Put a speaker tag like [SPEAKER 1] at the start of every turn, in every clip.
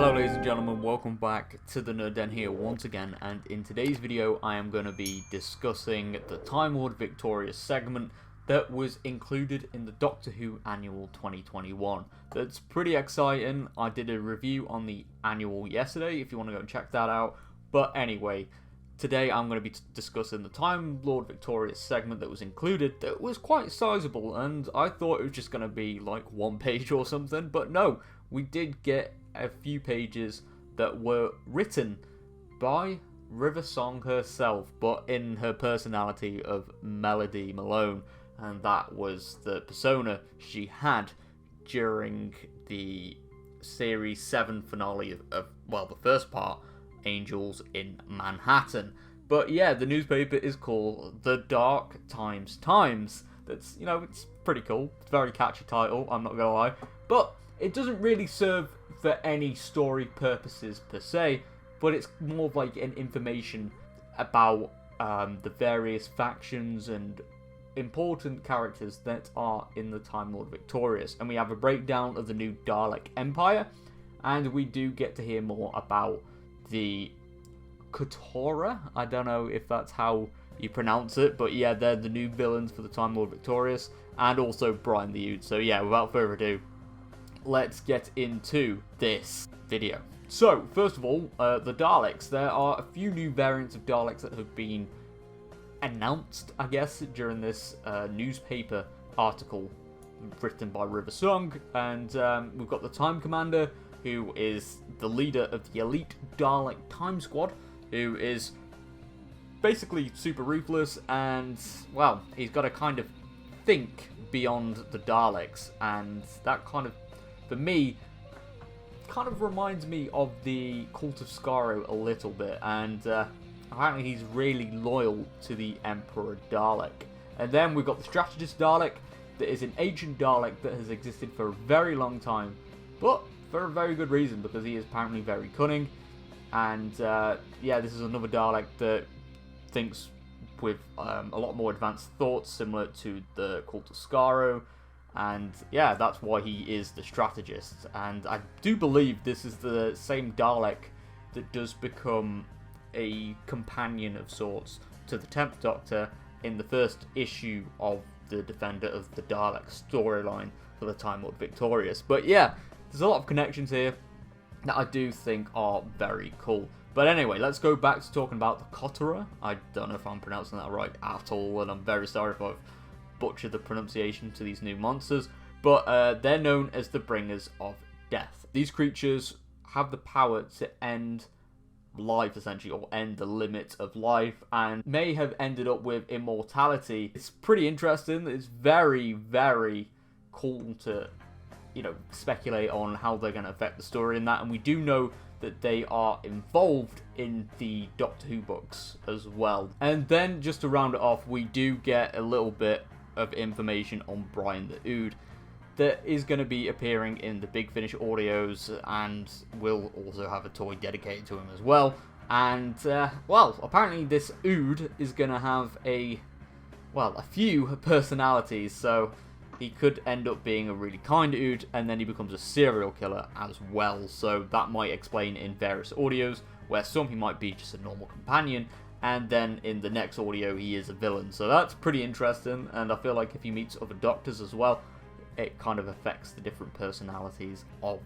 [SPEAKER 1] Hello ladies and gentlemen, welcome back to the Nerd Den here once again, and in today's video I am going to be discussing the Timelord Victorious segment that was included in the Doctor Who Annual 2021. That's pretty exciting. I did a review on the annual yesterday if you want to go and check that out, but anyway, today I'm going to be discussing the Timelord Victorious segment that was included that was quite sizable, and I thought it was just going to be like one page or something, but no, we did get a few pages that were written by River Song herself, but in her personality of Melody Malone, and that was the persona she had during the Series 7 finale of the first part, Angels in Manhattan. But yeah, the newspaper is called The Dark Times Times. That's, it's pretty cool. It's a very catchy title, I'm not gonna lie. But it doesn't really serve for any story purposes per se, but it's more of like an information about the various factions and important characters that are in the Timelord Victorious. And we have a breakdown of the new Dalek Empire, and we do get to hear more about the Kotora. I don't know if that's how you pronounce it, but yeah, they're the new villains for the Timelord Victorious, and also Brian the Ood. So yeah, without further ado, let's get into this video. So, first of all, the Daleks. There are a few new variants of Daleks that have been announced, I guess, during this newspaper article written by River Song. And we've got the Time Commander, who is the leader of the elite Dalek Time Squad, who is basically super ruthless, and, well, he's got to kind of think beyond the Daleks, and that kind of, for me, kind of reminds me of the Cult of Skaro a little bit, and apparently he's really loyal to the Emperor Dalek. And then we've got the Strategist Dalek, that is an ancient Dalek that has existed for a very long time, but for a very good reason, because he is apparently very cunning. And yeah, this is another Dalek that thinks with a lot more advanced thoughts, similar to the Cult of Skaro. And yeah, that's why he is the strategist. And I do believe this is the same Dalek that does become a companion of sorts to the 10th Doctor in the first issue of the Defender of the Dalek storyline for the Timelord Victorious. But yeah, there's a lot of connections here that I do think are very cool. But anyway, let's go back to talking about the Kotora. I don't know if I'm pronouncing that right at all, and I'm very sorry if I've butchered the pronunciation to these new monsters, but they're known as the Bringers of Death. These creatures have the power to end life, essentially, or end the limit of life, and may have ended up with immortality. It's pretty interesting. It's very, very cool to, speculate on how they're going to affect the story in that, and we do know that they are involved in the Doctor Who books as well. And then, just to round it off, we do get a little bit of information on Brian the Ood that is going to be appearing in the Big Finish audios, and will also have a toy dedicated to him as well. And well, apparently this Ood is going to have a few personalities, so he could end up being a really kind Ood, and then he becomes a serial killer as well. So that might explain in various audios, where some he might be just a normal companion, and then in the next audio he is a villain. So that's pretty interesting, and I feel like if he meets other Doctors as well, it kind of affects the different personalities of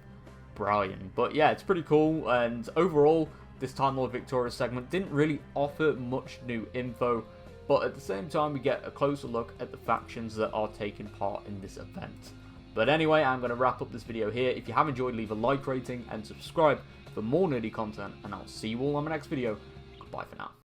[SPEAKER 1] Brian. But yeah, it's pretty cool, and overall, this Timelord Victorious segment didn't really offer much new info, but at the same time we get a closer look at the factions that are taking part in this event. But anyway, I'm going to wrap up this video here. If you have enjoyed, leave a like rating and subscribe for more nerdy content, and I'll see you all on my next video. Goodbye for now.